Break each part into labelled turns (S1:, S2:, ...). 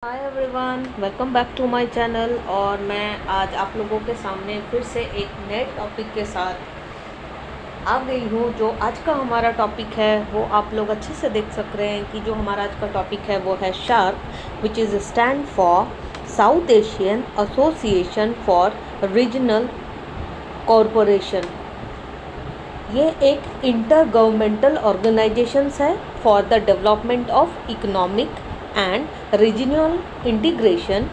S1: Hi everyone, welcome back to my channel. और मैं आज आप लोगों के सामने फिर से एक नए टॉपिक के साथ आ गई हूँ। जो आज का हमारा टॉपिक है वो आप लोग अच्छे से देख सक रहे हैं कि जो हमारा आज का टॉपिक है वो है SAARC, which is stand for South Asian Association for Regional Corporation. ये एक इंटर गवर्नमेंटल ऑर्गेनाइजेशंस है for the development of economic and regional integration.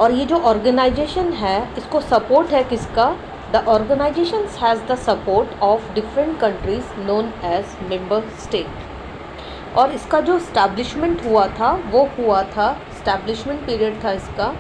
S1: और ये जो ऑर्गेनाइजेशन है इसको सपोर्ट है किसका? The organisation has the support of different countries known as member state. और इसका जो इस्टेब्लिशमेंट हुआ था वो हुआ था, इस्टेब्लिशमेंट पीरियड था इसका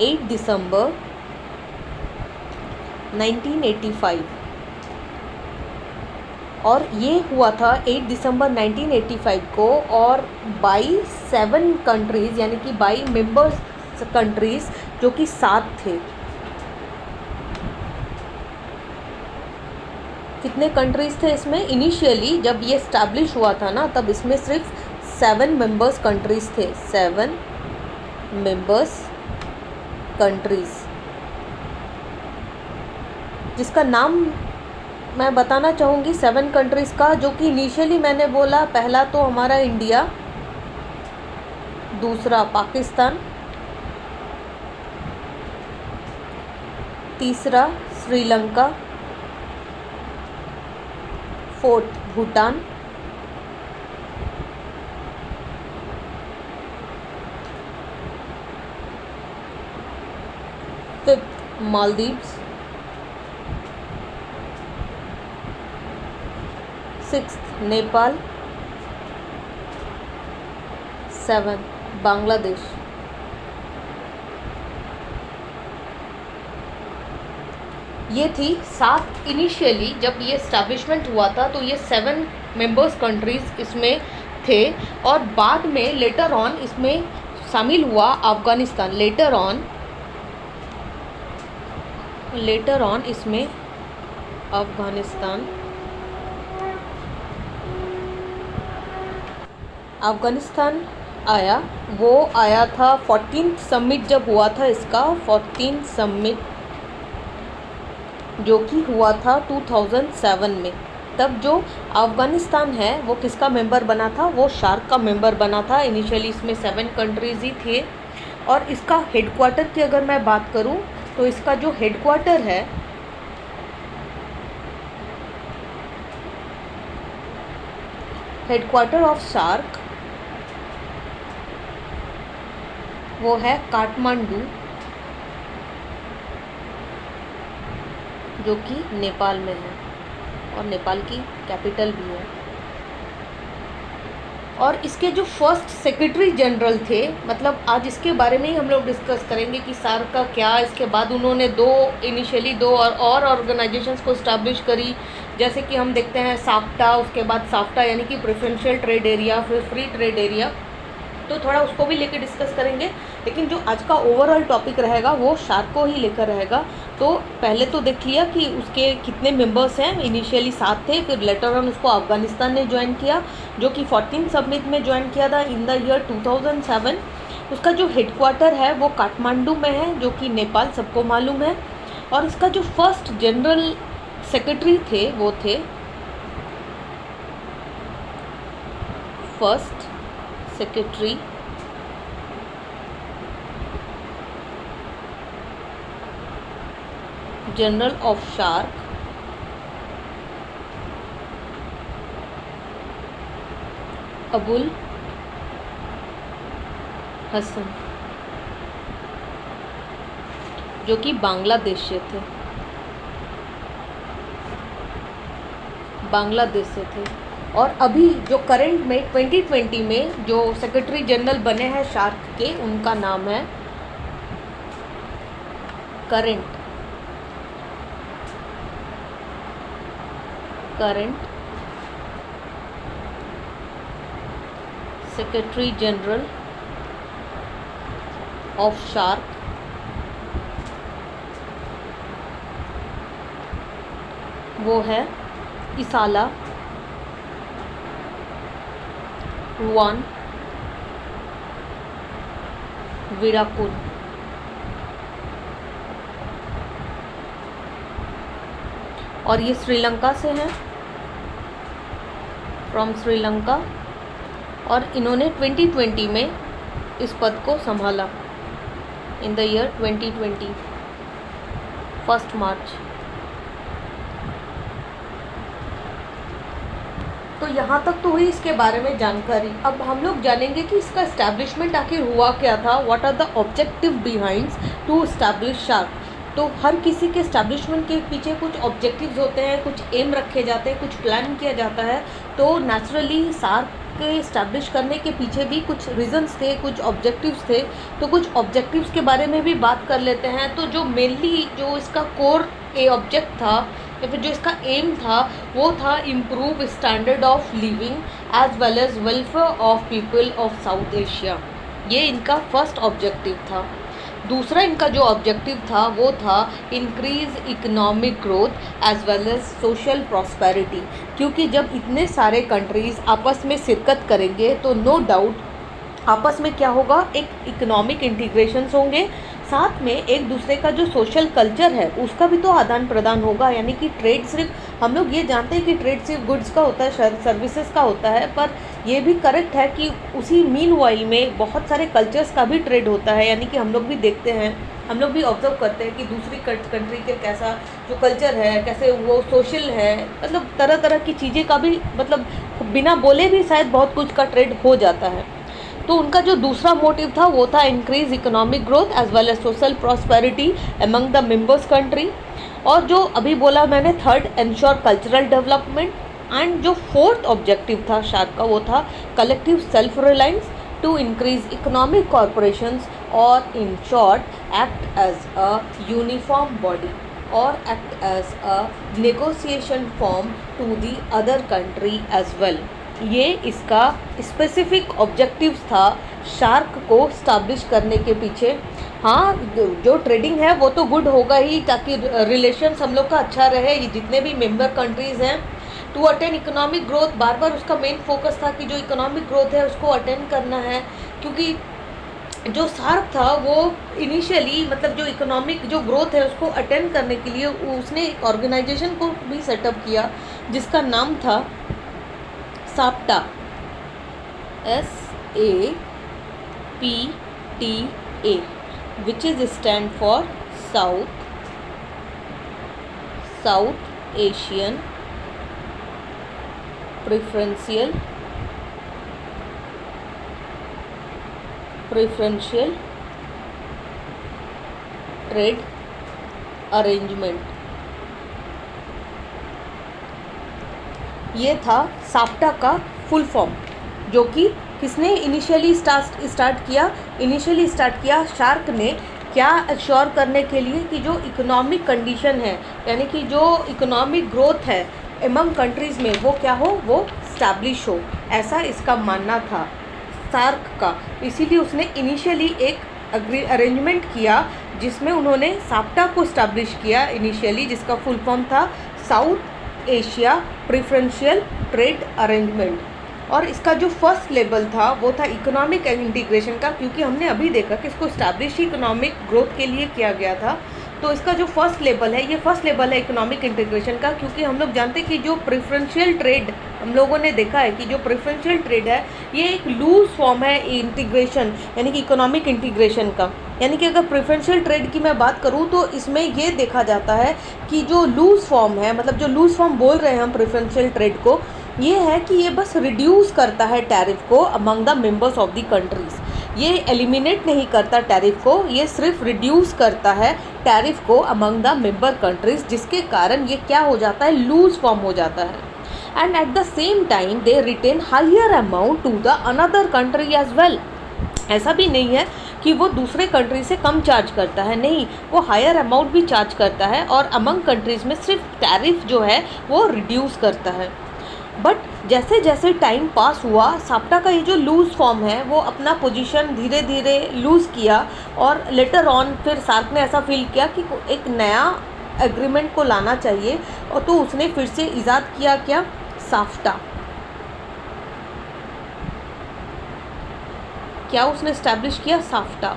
S1: 8 दिसंबर 1985। और ये हुआ था 8 दिसंबर 1985 को, और बाई 7 कंट्रीज़ यानी कि बाई मेंबर्स कंट्रीज़ जो कि 7 थे। कितने कंट्रीज़ थे इसमें? इनिशियली जब ये इस्टेब्लिश हुआ था ना तब इसमें सिर्फ 7 मेंबर्स कंट्रीज़ थे। 7 मेंबर्स कंट्रीज़, जिसका नाम मैं बताना चाहूँगी 7 कंट्रीज़ का, जो कि इनिशियली मैंने बोला। पहला तो हमारा इंडिया, दूसरा पाकिस्तान, तीसरा Sri Lanka, fourth Bhutan, fifth Maldives, sixth Nepal, 7 Bangladesh. ये थी 7 इनिशियली जब ये इस्टेब्लिशमेंट हुआ था, तो ये 7 मेंबर्स कंट्रीज़ इसमें थे। और बाद में लेटर ऑन इसमें शामिल हुआ अफ़गानिस्तान। लेटर ऑन इसमें अफ़गानिस्तान आया। वो आया था 14th समिट जब हुआ था इसका, 14th समिट जो कि हुआ था 2007 में। तब जो अफ़गानिस्तान है वो किसका मेंबर बना था? वो शार्क का मेंबर बना था। इनिशियली इसमें 7 कंट्रीज़ ही थे। और इसका हेडक्वार्टर की अगर मैं बात करूं तो इसका जो हेडक्वार्टर है हेडक्वार्टर ऑफ शार्क वो है काठमांडू, जो कि नेपाल में है, और नेपाल की कैपिटल भी है। और इसके जो फर्स्ट सेक्रेटरी जनरल थे, मतलब आज इसके बारे में ही हम लोग डिस्कस करेंगे कि सार्क का क्या। इसके बाद उन्होंने इनिशियली दो और ऑर्गेनाइजेशंस को इस्टेब्लिश करी, जैसे कि हम देखते हैं साफ्टा, उसके बाद साफ्टा यानी कि प्रेफरेंशियल ट्रेड एरिया, फिर फ्री ट्रेड एरिया। तो थोड़ा उसको भी लेकर डिस्कस करेंगे, लेकिन जो आज का ओवरऑल टॉपिक रहेगा वो शार्क को ही लेकर रहेगा। तो पहले तो देख लिया कि उसके कितने मेंबर्स हैं। इनिशियली 7 थे, फिर लेटर ऑन उसको अफ़गानिस्तान ने ज्वाइन किया, जो कि 14 समिट में ज्वाइन किया था इन द ईयर 2007। उसका जो हेडक्वार्टर है वो काठमांडू में है, जो कि नेपाल सबको मालूम है। और इसका जो फर्स्ट जनरल सेक्रेटरी थे वो थे first secretary general of SAARC Abul Hasan, जो कि बांग्लादेश से थे। और अभी जो करंट में 2020 में जो सेक्रेटरी जनरल बने हैं शार्क के, उनका नाम है current secretary general of shark वो है इसाला रुआन विराकुन। और ये श्रीलंका से हैं, फ्रॉम श्रीलंका। और इन्होंने 2020 में इस पद को संभाला, इन द ईयर 2020, 1 मार्च। तो यहाँ तक तो हुई इसके बारे में जानकारी। अब हम लोग जानेंगे कि इसका इस्टेब्लिशमेंट आखिर हुआ क्या था, what are the objective behinds to establish SAARC. तो हर किसी के इस्टेब्लिशमेंट के पीछे कुछ ऑब्जेक्टिव्स होते हैं, कुछ एम रखे जाते हैं, कुछ प्लान किया जाता है। तो नेचुरली सार्क के इस्टेब्लिश करने के पीछे भी कुछ रीजंस थे, कुछ ऑब्जेक्टिव्स थे। तो कुछ ऑब्जेक्टिव्स के बारे में भी बात कर लेते हैं। तो जो मेनली जो इसका कोर ऑब्जेक्ट था या फिर जो इसका एम था वो था improve standard of living as well as welfare of people of South Asia. ये इनका फर्स्ट ऑब्जेक्टिव था। दूसरा इनका जो ऑब्जेक्टिव था वो था increase economic growth as well as social prosperity, क्योंकि जब इतने सारे कंट्रीज़ आपस में शिरकत करेंगे तो नो डाउट आपस में क्या होगा, एक इकोनॉमिक इंटीग्रेशंस होंगे, साथ में एक दूसरे का जो सोशल कल्चर है उसका भी तो आदान प्रदान होगा। यानी कि ट्रेड सिर्फ हम लोग ये जानते हैं कि ट्रेड सिर्फ गुड्स का होता है, सर्विसेज का होता है, पर ये भी करेक्ट है कि उसी मीनवाइल में बहुत सारे कल्चर्स का भी ट्रेड होता है। यानी कि हम लोग भी देखते हैं, हम लोग भी ऑब्जर्व करते हैं कि दूसरी कंट्री के कैसा जो कल्चर है, कैसे वो सोशल है, मतलब तरह तरह की चीज़ें का भी मतलब बिना बोले भी शायद बहुत कुछ का ट्रेड हो जाता है। तो उनका जो दूसरा मोटिव था वो था increase economic growth as well as social prosperity among the members country. और जो अभी बोला मैंने third, ensure cultural development. And जो फोर्थ ऑब्जेक्टिव था शार्क का वो था collective self reliance to increase economic corporations और in short act as a uniform body और act as a negotiation form to the other country as well. ये इसका specific objectives था शार्क को स्टैब्लिश करने के पीछे। हाँ, जो ट्रेडिंग है वो तो गुड होगा ही, ताकि रिलेशंस हम लोग का अच्छा रहे, ये जितने भी मेंबर कंट्रीज़ हैं, टू अटेन इकोनॉमिक ग्रोथ। बार बार उसका मेन फोकस था कि जो इकोनॉमिक ग्रोथ है उसको अटेन करना है, क्योंकि जो सार्क था वो इनिशियली मतलब जो इकोनॉमिक जो ग्रोथ है उसको अटेन करने के लिए उसने एक ऑर्गेनाइजेशन को भी सेटअप किया जिसका नाम था SAPTA, SAPTA, which is stand for South Asian Preferential Trade Arrangement। ये था साप्टा का फुल फॉर्म, जो कि किसने इनिशियली स्टार्ट किया शार्क ने, क्या एश्योर करने के लिए कि जो इकोनॉमिक कंडीशन है यानी कि जो इकोनॉमिक ग्रोथ है एमंग कंट्रीज़ में वो क्या हो, वो स्टैब्लिश हो, ऐसा इसका मानना था सार्क का। इसीलिए उसने इनिशियली एक अरेंजमेंट किया जिसमें उन्होंने साप्टा को स्टैब्लिश किया इनिशियली, जिसका फुल फॉर्म था south Asia preferential trade arrangement. और इसका जो फर्स्ट लेवल था वो था इकोनॉमिक इंटीग्रेशन का, क्योंकि हमने अभी देखा कि इसको स्टैब्लिश इकोनॉमिक ग्रोथ के लिए किया गया था। तो इसका जो फर्स्ट लेवल है, ये फर्स्ट लेवल है इकोनॉमिक इंटीग्रेशन का, क्योंकि हम लोग जानते हैं कि जो प्रेफरेंशियल ट्रेड हम लोगों ने देखा है कि जो प्रेफरेंशियल ट्रेड है ये एक लूज फॉर्म है इंटीग्रेशन यानी कि इकोनॉमिक इंटीग्रेशन का। यानी कि अगर प्रेफरेंशियल ट्रेड की मैं बात करूं तो इसमें ये देखा जाता है कि जो लूज फॉर्म है, मतलब जो लूज फॉर्म बोल रहे हैं हम प्रेफरेंशियल ट्रेड को, ये है कि ये बस रिड्यूस करता है टैरिफ को among the members of the countries. ये एलिमिनेट नहीं करता टैरिफ को, ये सिर्फ रिड्यूस करता है टैरिफ को अमंग द मेंबर कंट्रीज़, जिसके कारण ये क्या हो जाता है, लूज फॉर्म हो जाता है। And at the same time they retain higher amount to the another country as well. ऐसा भी नहीं है कि वो दूसरे कंट्री से कम चार्ज करता है, नहीं, वो हायर अमाउंट भी चार्ज करता है और अमंग कंट्रीज़ में सिर्फ टैरिफ जो है वो रिड्यूस करता है। बट जैसे जैसे टाइम पास हुआ साप्टा का ये जो लूज़ फॉर्म है वो अपना पोजीशन धीरे धीरे लूज़ किया, और लेटर ऑन फिर सार्क ने ऐसा फील किया कि एक नया एग्रीमेंट को लाना चाहिए, और तो उसने फिर से इजाद किया क्या, साफ्टा। क्या उसने इस्टेब्लिश किया, साफ्टा।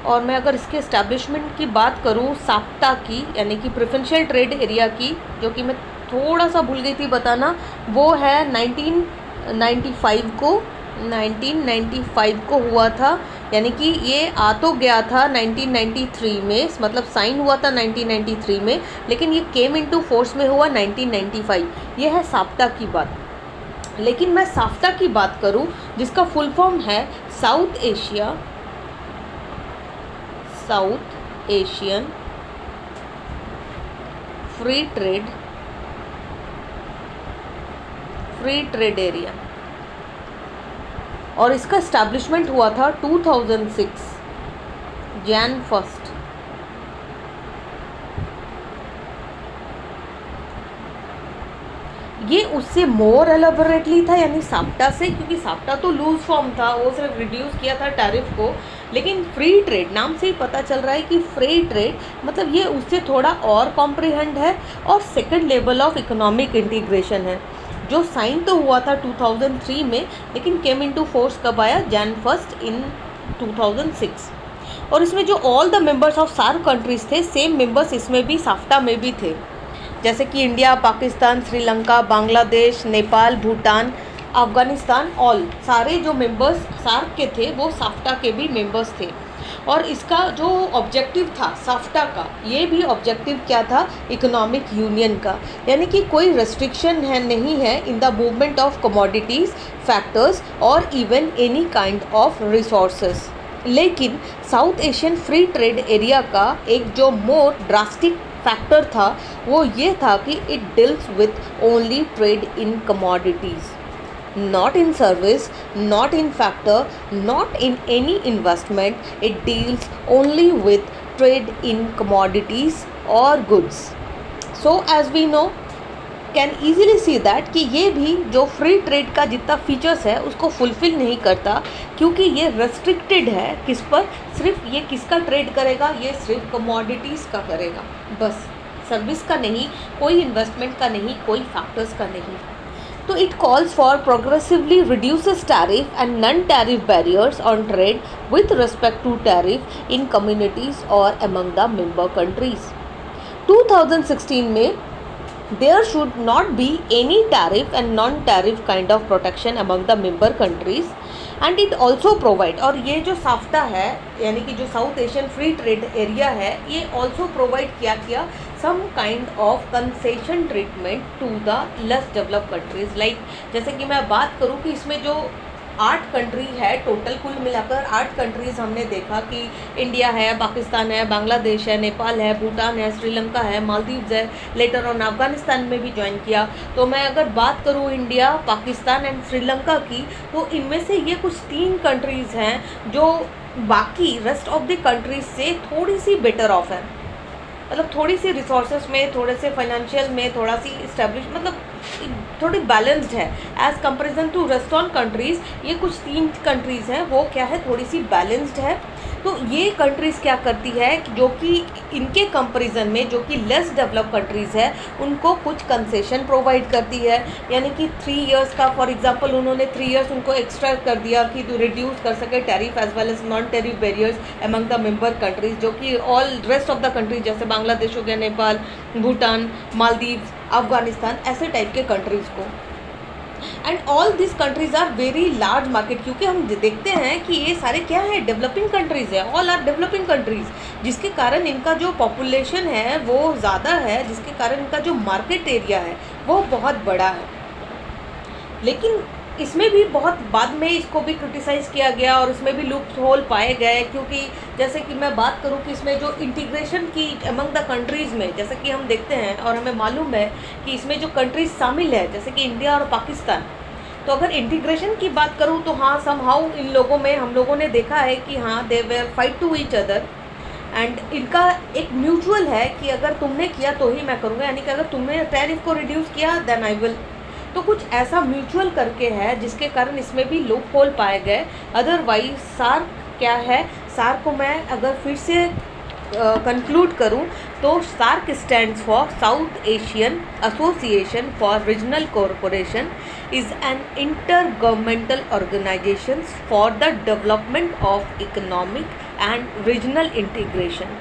S1: और मैं अगर इसके इस्टेब्लिशमेंट की बात करूँ साप्ता की, यानी कि प्रेफरेंशियल ट्रेड एरिया की, जो कि मैं थोड़ा सा भूल गई थी बताना, वो है 1995 को हुआ था। यानी कि ये आ तो गया था 1993 में, मतलब साइन हुआ था 1993 में, लेकिन ये केम इनटू फोर्स में हुआ 1995। ये है साप्ता की बात। लेकिन मैं साफ्ता की बात करूं, जिसका फुल फॉर्म है south Asian Free Trade area, और इसका इस्टेब्लिशमेंट हुआ था 2006 Jan 1। ये उससे मोर एलेबोरेटली था, यानी साप्टा से, क्योंकि साप्टा तो लूज फॉर्म था, वो सिर्फ रिड्यूस किया था टैरिफ को। लेकिन फ्री ट्रेड नाम से ही पता चल रहा है कि फ्री ट्रेड मतलब ये उससे थोड़ा और कॉम्प्रिहेंड है, और second level of economic integration है, जो साइन तो हुआ था 2003 में, लेकिन केम इनटू फोर्स कब आया? Jan 1 इन 2006। और इसमें जो all the members of SAARC countries थे, सेम मेंबर्स इसमें भी साफ्टा में भी थे, जैसे कि इंडिया, पाकिस्तान, श्रीलंका, बांग्लादेश, नेपाल, भूटान, अफ़गानिस्तान, ऑल सारे जो मेंबर्स सार्क के थे वो साफ्टा के भी मेंबर्स थे। और इसका जो ऑब्जेक्टिव था साफ्टा का, ये भी ऑब्जेक्टिव क्या था? इकोनॉमिक यूनियन का, यानी कि कोई रेस्ट्रिक्शन है नहीं है in the movement of commodities, factors और even any kind of resources. लेकिन South Asian Free Trade Area का एक जो मोर ड्रास्टिक फैक्टर था वो ये था कि it deals with only trade in commodities, not in service, not in factor, not in any investment. It deals only with trade in commodities or goods. So as we know, can easily see that कि ये भी जो free trade का जितना features है उसको fulfil नहीं करता, क्योंकि ये रेस्ट्रिक्टेड है किस पर? सिर्फ ये किसका ट्रेड करेगा? ये सिर्फ कमोडिटीज़ का करेगा बस, सर्विस का नहीं, कोई इन्वेस्टमेंट का नहीं, कोई फैक्टर्स का नहीं। तो it calls for progressively reduces tariff and non tariff barriers on trade with respect to tariff in communities और अमंग द मेंबर कंट्रीज। 2016 में there should not be any tariff and non-tariff kind of protection among the member countries, and it also provide, और ये जो SAFTA है यानी कि जो south Asian Free Trade area है, ये also provide किया some kind of concession treatment to the less developed countries, like जैसे कि मैं बात करूँ कि इसमें जो 8 कंट्री है टोटल, कुल मिलाकर 8 कंट्रीज़ हमने देखा कि इंडिया है, पाकिस्तान है, बांग्लादेश है, नेपाल है, भूटान है, श्रीलंका है, मालदीव्स है, लेटर ऑन अफ़गानिस्तान में भी ज्वाइन किया। तो मैं अगर बात करूँ इंडिया, पाकिस्तान एंड श्रीलंका की, तो इनमें से ये कुछ 3 कंट्रीज़ हैं जो बाकी रेस्ट ऑफ द कंट्रीज से थोड़ी सी बेटर ऑफ है, मतलब थोड़ी सी रिसोर्सेस में, थोड़े से फाइनेंशियल में, थोड़ा सी इस्टेब्लिश, मतलब थोड़ी बैलेंस्ड है as comparison to rest on countries. ये कुछ 3 कंट्रीज़ हैं, वो क्या है, थोड़ी सी बैलेंस्ड है। तो ये कंट्रीज़ क्या करती है जो कि इनके कंपैरिजन में जो कि लेस डेवलप कंट्रीज़ है उनको कुछ कंसेशन प्रोवाइड करती है, यानी कि 3 इयर्स का, फॉर एग्जांपल उन्होंने 3 इयर्स उनको एक्स्ट्रा कर दिया कि तो रिड्यूस कर सके tariff as well as non tariff barriers among the member countries, जो कि all rest of the countries जैसे बांग्लादेश हो गया, नेपाल, भूटान, मालदीव्स, अफ़गानिस्तान, ऐसे टाइप के कंट्रीज़ को। And all this countries are very large market, क्योंकि हम देखते हैं कि ये सारे क्या है, डेवलपिंग कंट्रीज़ है, ऑल आर डेवलपिंग कंट्रीज़, जिसके कारण इनका जो पॉपुलेशन है वो ज़्यादा है, जिसके कारण इनका जो मार्केट एरिया है वो बहुत बड़ा है। लेकिन इसमें भी बहुत बाद में इसको भी क्रिटिसाइज़ किया गया और इसमें भी लूप होल पाए गए, क्योंकि जैसे कि मैं बात करूं कि इसमें जो इंटीग्रेशन की अमंग द कंट्रीज़ में, जैसे कि हम देखते हैं और हमें मालूम है कि इसमें जो कंट्रीज शामिल है जैसे कि इंडिया और पाकिस्तान, तो अगर इंटीग्रेशन की बात करूं तो हाँ, समहाउ इन लोगों में हम लोगों ने देखा है कि हाँ, they were fight to each other, and इनका एक म्यूचुअल है कि अगर तुमने किया तो ही मैं करूँगा, यानी कि अगर तुमने टैरिफ को रिड्यूस किया देन आई विल, तो कुछ ऐसा म्यूचुअल करके है जिसके कारण इसमें भी लूप होल पाए गए। अदरवाइज सार्क क्या है, सार्क को मैं अगर फिर से कंक्लूड करूं तो SAARC stands for South Asian Association for Regional Cooperation is an inter governmental organisation for the development of economic and regional integration.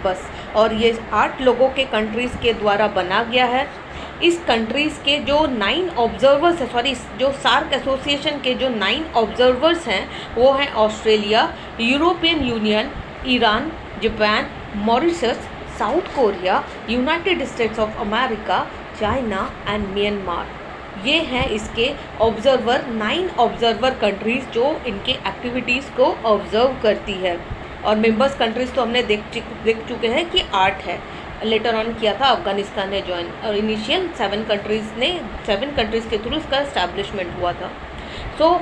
S1: बस, और ये 8 लोगों के कंट्रीज़ के द्वारा बना गया है। इस कंट्रीज़ के जो 9 ऑब्जर्वर्स हैं, सॉरी, जो सार्क एसोसिएशन के जो 9 ऑब्जर्वर्स हैं वो हैं Australia, European union, Iran, Japan, Mauritius, south Korea, United states of America, China and Myanmar. ये हैं इसके ऑब्जर्वर, 9 ऑब्जर्वर कंट्रीज़ जो इनके एक्टिविटीज़ को ऑब्जर्व करती है। और मेंबर्स कंट्रीज़ तो हमने देख चुके हैं कि 8 है। लेटर ऑन किया था अफगानिस्तान ने ज्वाइन, और इनिशियल 7 कंट्रीज़ के थ्रू इसका एस्टैब्लिशमेंट हुआ था। So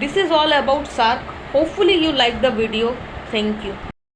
S1: this is all about SAARC. Hopefully you like the video. Thank you.